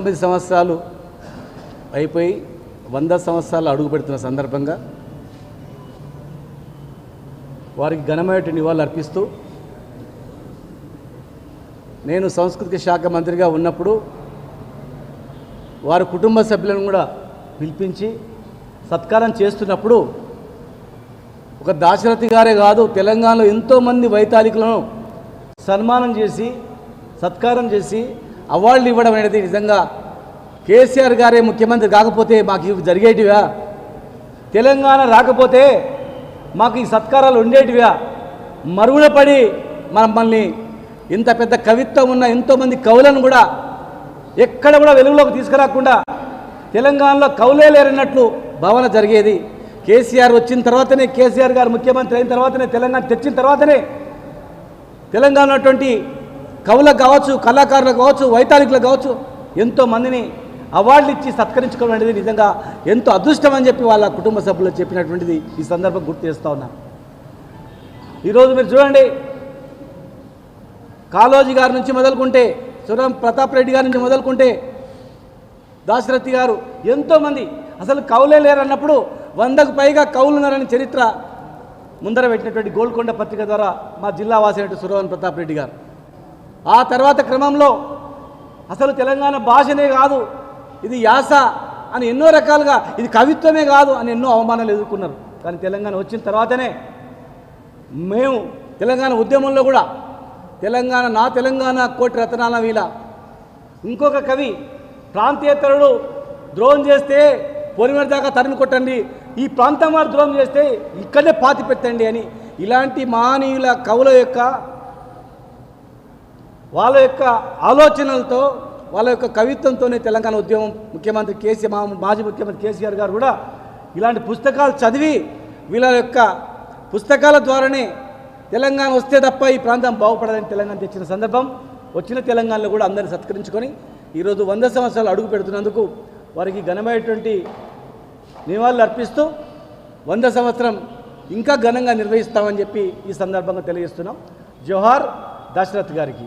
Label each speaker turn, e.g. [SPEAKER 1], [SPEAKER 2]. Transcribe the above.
[SPEAKER 1] 9 సంవత్సరాలు అయిపోయి 100 సంవత్సరాలు అడుగు పెడుతున్న సందర్భంగా వారికి ఘనమైన నివాళులు అర్పిస్తూ నేను సాంస్కృతిక శాఖ మంత్రిగా ఉన్నప్పుడు వారి కుటుంబ సభ్యులను కూడా పిలిపించి సత్కారం చేస్తున్నప్పుడు ఒక దాశరథి గారే కాదు తెలంగాణలో ఎంతోమంది వైతాళికులను సన్మానం చేసి సత్కారం చేసి అవార్డులు ఇవ్వడం అనేది నిజంగా కేసీఆర్ గారే ముఖ్యమంత్రి కాకపోతే మాకు ఇవి జరిగేటివా, తెలంగాణ రాకపోతే మాకు ఈ సత్కారాలు ఉండేటివా, మరుగున పడి మమ్మల్ని ఇంత పెద్ద కవిత్వం ఉన్న ఎంతోమంది కవులను కూడా ఎక్కడ కూడా వెలుగులోకి తీసుకురాకుండా తెలంగాణలో కవులే లేరన్నట్లు భావన జరిగేది. కేసీఆర్ వచ్చిన తర్వాతనే, కేసీఆర్ గారు ముఖ్యమంత్రి అయిన తర్వాతనే, తెలంగాణ తెచ్చిన తర్వాతనే తెలంగాణ ఉన్నటువంటి కవులకు కావచ్చు, కళాకారులకు కావచ్చు, వైతాళికులకు కావచ్చు ఎంతోమందిని అవార్డులు ఇచ్చి సత్కరించుకోవడం అనేది నిజంగా ఎంతో అదృష్టం అని చెప్పి వాళ్ళ కుటుంబ సభ్యులు చెప్పినటువంటిది ఈ సందర్భం గుర్తు చేస్తూ ఉన్నాను. ఈరోజు మీరు చూడండి, కాళోజీ గారి నుంచి మొదలుకుంటే, సురం ప్రతాప్ రెడ్డి గారి నుంచి మొదలుకుంటే, దాశరథి గారు ఎంతోమంది అసలు కవులే లేరన్నప్పుడు 100కు పైగా కవులు ఉన్నారని చరిత్ర ముందర పెట్టినటువంటి గోల్కొండ పత్రిక ద్వారా మా జిల్లా వాసినటువంటి సురవన్ ప్రతాప్ రెడ్డి గారు. ఆ తర్వాత క్రమంలో అసలు తెలంగాణ భాషనే కాదు ఇది యాస అని ఎన్నో రకాలుగా, ఇది కవిత్వమే కాదు అని ఎన్నో అవమానాలు ఎదుర్కొన్నారు. కానీ తెలంగాణ వచ్చిన తర్వాతనే మేము తెలంగాణ ఉద్యమంలో కూడా తెలంగాణ నా తెలంగాణ కోటి రతనాల వీల, ఇంకొక కవి ప్రాంతీయతరుడు ద్రోహం చేస్తే పొలిమేర దాకా తరిమి కొట్టండి, ఈ ప్రాంతం వారు ద్రోహం చేస్తే ఇక్కడే పాతి పెట్టండి అని ఇలాంటి మహనీయుల కవుల యొక్క వాళ్ళ యొక్క ఆలోచనలతో వాళ్ళ యొక్క కవిత్వంతోనే తెలంగాణ ఉద్యమం ముఖ్యమంత్రి మాజీ ముఖ్యమంత్రి కేసీఆర్ గారు కూడా ఇలాంటి పుస్తకాలు చదివి వీళ్ళ యొక్క పుస్తకాల ద్వారానే తెలంగాణ వస్తే తప్ప ఈ ప్రాంతం బాగుపడదని తెలంగాణ తెచ్చిన సందర్భం. వచ్చిన తెలంగాణలో కూడా అందరిని సత్కరించుకొని ఈరోజు 100 సంవత్సరాలు అడుగు పెడుతున్నందుకు వారికి ఘనమైనటువంటి నివాళులు అర్పిస్తూ 100 సంవత్సరం ఇంకా ఘనంగా నిర్వహిస్తామని చెప్పి ఈ సందర్భంగా తెలియజేస్తున్నాం. జోహార్ దాశరథ్ గారికి.